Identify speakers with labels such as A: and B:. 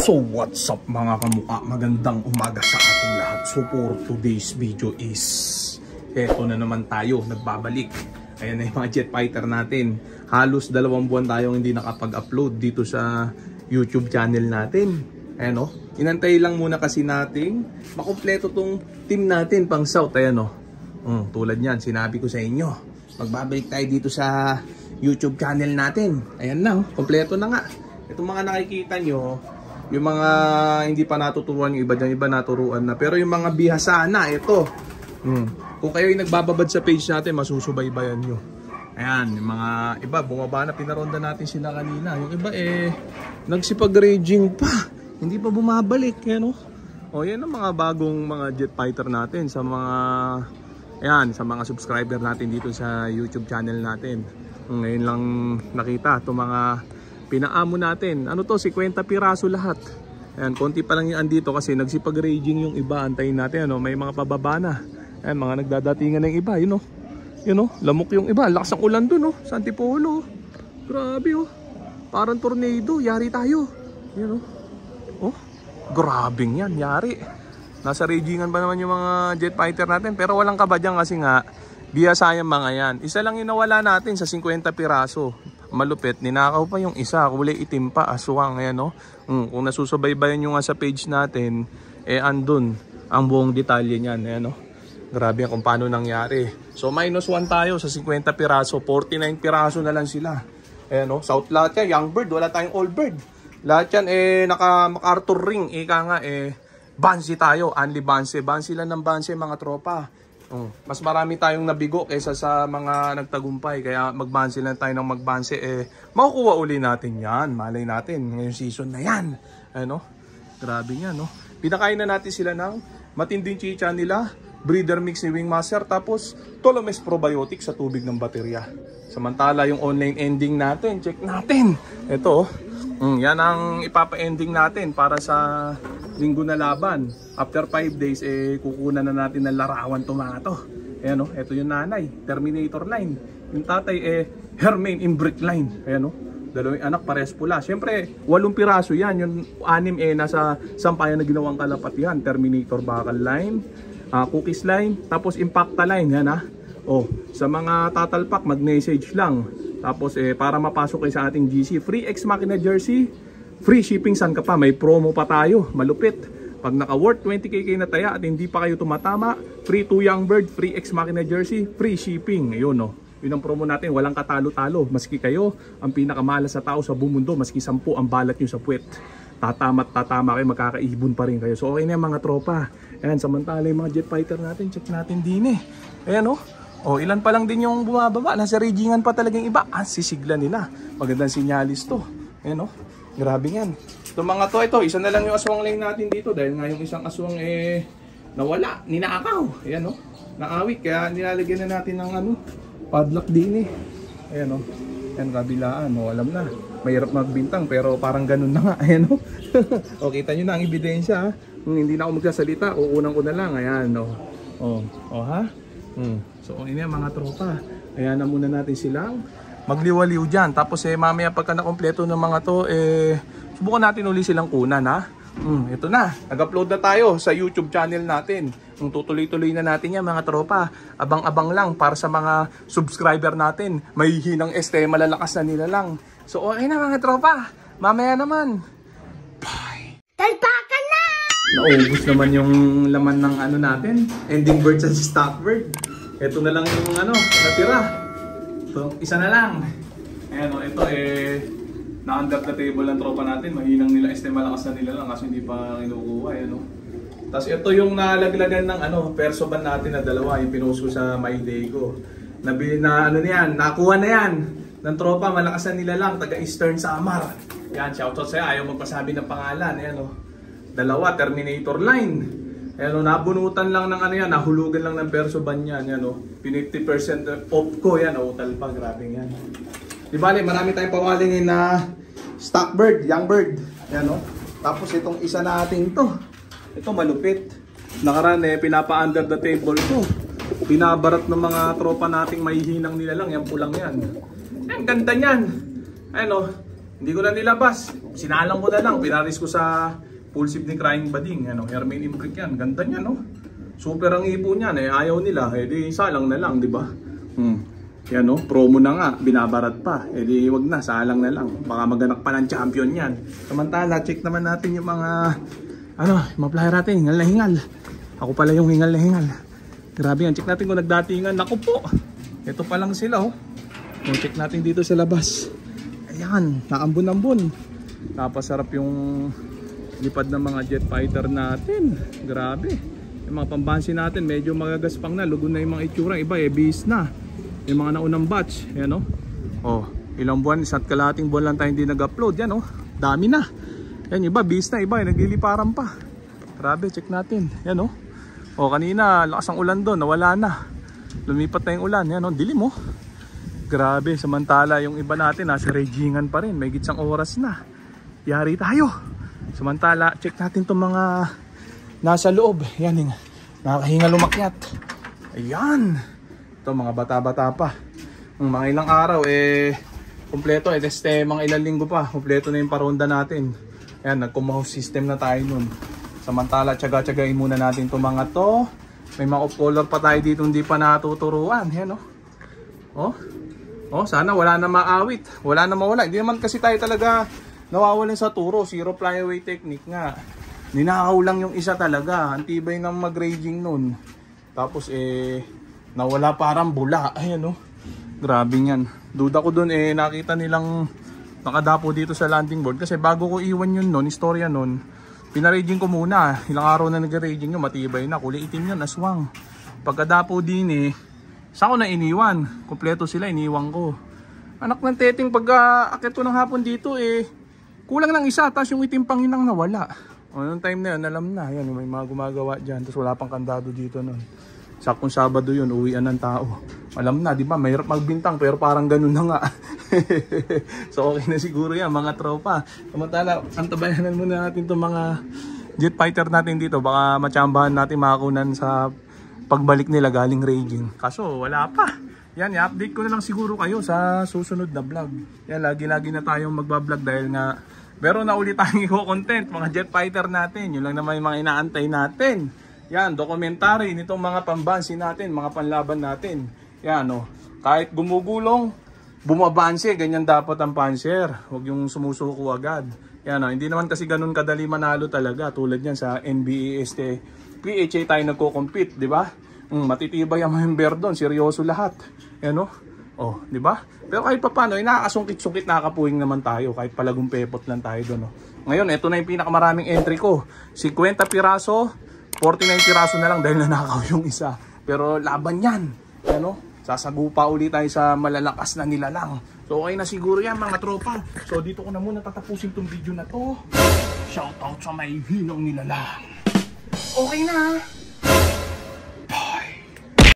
A: So what's up mga kamukha, magandang umaga sa ating lahat. So for today's video is eto na naman tayo, nagbabalik. Ayan na yung mga jet fighter natin. Halos 2 buwan tayong hindi nakapag-upload dito sa YouTube channel natin. Ayan o, inantay lang muna kasi nating makumpleto tong team natin pang South. Ayan o, tulad yan, sinabi ko sa inyo, magbabalik tayo dito sa YouTube channel natin. Ayan na, kompleto na nga. Itong mga nakikita nyo, yung mga hindi pa natuturuan, yung iba dyan, iba naturuan na. Pero yung mga bihasa na, ito. Kung kayo yung nagbababad sa page natin, masusubaybayan nyo. Ayan, yung mga iba, bumaba na, pinaronda natin sila kanina. Yung iba nagsipag-raging pa. Hindi pa bumabalik, yan o. O, yan ang mga bagong mga jet fighter natin sa mga, ayan, sa mga subscriber natin dito sa YouTube channel natin. Ngayon lang nakita itong mga pinaamo natin. Ano to, 50 piraso lahat. Ayan, konti pa lang yung andito kasi nagsipag-raging yung iba. Antayin natin, ano, may mga pababa na. Ayan, mga nagdadatingan ng iba, yun o. Yun o, lamok yung iba. Lakas ang ulan dun o, sa Antipolo. Grabe o. Parang tornado, yari tayo. Yun o. Oh, grabing yan, yari. Nasa ragingan pa naman yung mga jet fighter natin. Pero walang kaba dyan kasi nga, biyasa yung mga yan. Isa lang yung nawala natin sa 50 piraso. Malupit, ninakaw pa yung isa, kulay itim pa, aswang, ayan no. Kung nasusubaybayan nyo nga sa page natin, andun ang buong detalye niyan, ayan no. Grabe kung paano nangyari. So -1 tayo sa 50 piraso, 49 piraso na lang sila. Ayan no, South lahat yan, young bird, wala tayong old bird. Lahat yan naka MacArthur ring, ika nga Bansi tayo, only Bansi. Bansi lang ng Bansi mga tropa. Mas marami tayong nabigo kaysa sa mga nagtagumpay. Kaya magbansi lang tayo ng magbansi. Makukuha uli natin yan. Malay natin ngayong season na yan. Ano? Grabe yan, no? Pinakain na natin sila ng matinding chicha nila, breeder mix ni Wingmaster, tapos Tolomes probiotic sa tubig ng baterya. Samantala yung online ending natin, check natin. Ito, yan ang ipapa-ending natin para sa linggo na laban. After 5 days, kukunan na natin ng larawan to mga to. Ayan o, ito yung nanay, Terminator line. Yung tatay, Hermain Imbrick line. Ayan o, dalawang anak, pares pula. Siyempre, 8 piraso yan. Yung 6 nasa sampayan na ginawang kalapat yan. Terminator bakal line, cookies line, tapos Impacta line. Yan ha. O, sa mga tatalpak, mag-message lang. Tapos, para mapasok kayo sa ating GC, free Ex Machina jersey, free shipping saan ka pa. May promo pa tayo, malupit. Pag naka-worth 20kk na taya at hindi pa kayo tumatama, free 2 young bird, free Ex Machina jersey, free shipping. Ayun no. Yun ang promo natin, walang katalo-talo. Maski kayo ang pinakamalas sa tao sa buong mundo, maski 10 ang balat nyo sa puwet, tatama kayo, magkakaibon pa rin kayo. So okay na yung mga tropa. Ayan, samantala yung mga jet fighter natin, check natin din Ayan no. O, ilan pa lang din yung bumababa. Nasa ragingan pa talagang iba. Sisigla nila. Magandang sinyalis to. Ayan no. Grabe yan. Ito mga to, isa na lang yung aswang line natin dito dahil nga yung isang aswang nawala, ninakaw. Ayan no, naawit, kaya nilalagyan na natin ng padlock din Ayan no, ayan kabilaan, alam na, mahirap magbintang pero parang ganun na nga. Ayan no. O, kita nyo na ang ebidensya hindi na ako magsasalita, uunan ko na lang. Ayan no. Ha? So ini mga tropa, ayan na muna natin silang magliwaliw dyan. Tapos mamaya pagka nakompleto ng mga to, subukan natin uli silang kunan ha. Ito na, nag-upload na tayo sa YouTube channel natin. Tutuloy-tuloy na natin yan mga tropa. Abang-abang lang para sa mga subscriber natin. May hinang malalakas na nila lang. So okay na mga tropa, mamaya naman. Bye!
B: Talpakan na!
A: Naubos naman yung laman ng natin, ending bird sa stock bird. Ito na lang yung natira. So, isa na lang. Ayan o, ito na-under the table ng tropa natin. Mahinang nila, malakas na nila lang kasi hindi pa kinukuha. Ayan o. Tapos ito yung nalaglagan ng perso ban natin na 2, yung pinost ko sa My Day ko. Nakuha na yan ng tropa, malakas na nila lang, taga Eastern Samar. Yan, shoutout sa'yo, ayaw magpasabi ng pangalan. Ayan o. 2, Terminator line. Ayan o, nabunutan lang ng nahulugan lang ng perso ban yan. Ayan o, 50% off ko yan o, talpa, grabe yan. Di bale, marami tayong pawalingin na stock bird, young bird. Ayan o. Tapos itong isa natin to. Ito malupit. Nakaraan pinapa-under the table to. Binabarat ng mga tropa nating may hinang nila lang. Yan pulang yan. Ang ganda niyan. Ayan o. Hindi ko na nilabas. Sinalang ko na lang. Pinaris ko sa full zip ni Crying Bading. Ano, Hermain Imbric yan. Ganda niya, no? Super ang ipo niyan. Eh, ayaw nila. Eh, di salang na lang, di ba? Yan, no? Promo na nga. Binabarat pa. Eh, di wag na. Salang na lang. Baka maganak pa ng champion yan. Samantala, check naman natin yung mga mga player natin. Hingal na hingal. Ako pala yung hingal na hingal. Grabe yan. Check natin kung nagdatingan. Naku po. Ito pa lang sila, oh. Check natin dito sa labas. Ayan, naambun-ambun. Napasarap yung lipad ng mga jet fighter natin. Grabe. Yung mga pambansi natin, medyo magagaspang na. Lugon na yung mga itsura. Iba, bis na. Yung mga naunang batch. Ayan, oh. Ilang buwan, isa't kalating buwan lang tayo hindi nag-upload. Yan, oh. Dami na. Yan, iba, bis na. Iba, nagliliparan pa. Grabe, check natin. Yan, oh. Oh, kanina, lakas ang ulan doon. Nawala na. Lumipat na yung ulan. Yan, oh. Dilim, oh. Grabe, samantala yung iba natin nasa regingan pa rin, may gitsang oras na. Yari tayo. Samantala, check natin itong mga nasa loob. Yan yung nakakahinga lumakyat. Ayan. Ito mga bata-bata pa. Mga ilang araw kumpleto. Mga ilang linggo pa, kumpleto na yung paronda natin. Ayan, nag-house system na tayo nun. Samantala, tsaga-tsagain muna natin itong mga to. May mga off-color pa tayo dito hindi pa natuturuan. Ayan, oh. Oh, sana wala na maawit. Wala na mawala. Hindi naman kasi tayo talaga nawawalan sa turo. Zero flyaway technique nga. Ninakaw lang yung isa talaga. Antibay ng mag-raging nun. Tapos nawala parang bula. Ayan, oh. Grabe yan. Duda ko dun nakita nilang nakadapo dito sa landing board. Kasi bago ko iwan yun nun, istorya nun, pinaraging ko muna. Ilang araw na nag-raging yun, matibay na. Kulay itim yun, aswang. Pagkadapo din saan ko na iniwan? Kompleto sila, iniwan ko. Anak ng teting, pag akit ko ng hapon dito kulang ng isa, tapos yung itim pang yun ang nawala. O, noong time na yun, alam na. Yan, may mga gumagawa dyan, tapos wala pang kandado dito nun. Sakong Sabado yun, uwian ng tao. Alam na, di ba? Mahirap magbintang, pero parang ganun na nga. So, okay na siguro yan, mga tropa. Samantala, antabayanan muna natin itong mga jet fighter natin dito. Baka matsambahan natin makakunan sa pagbalik nila galing raging. Kaso wala pa. Yan, i-update ko na lang siguro kayo sa susunod na vlog. Yan, lagi-lagi na tayong magbablog dahil nga meron na ulit tayong i-content, mga jet fighter natin. Yun lang naman yung mga inaantay natin. Yan, dokumentary nitong mga pambansi natin, mga panlaban natin. Yan, kahit gumugulong, bumabansi, ganyan dapat ang panser. Huwag yung sumusuko agad. Yan, hindi naman kasi ganun kadali manalo talaga. Tulad yan sa NBA, PHA tayo nagko-compete, di ba? Matitibay ang member doon, seryoso lahat. Yan, oh, di ba? Pero kahit pa paano, nakakasungkit-sungkit, nakakapuwing naman tayo kahit palagumpepot lang tayo doon. Ngayon, ito na yung pinakamaraming entry ko. 50 piraso, 49 piraso na lang dahil nanakaw yung isa. Pero laban yan. Yan, sasagupa ulit tayo sa malalakas na nilalang. So okay na siguro yan mga tropa. So dito ko na muna tatapusin tong video na to. Shoutout sa may hinang nilalang. Okay na.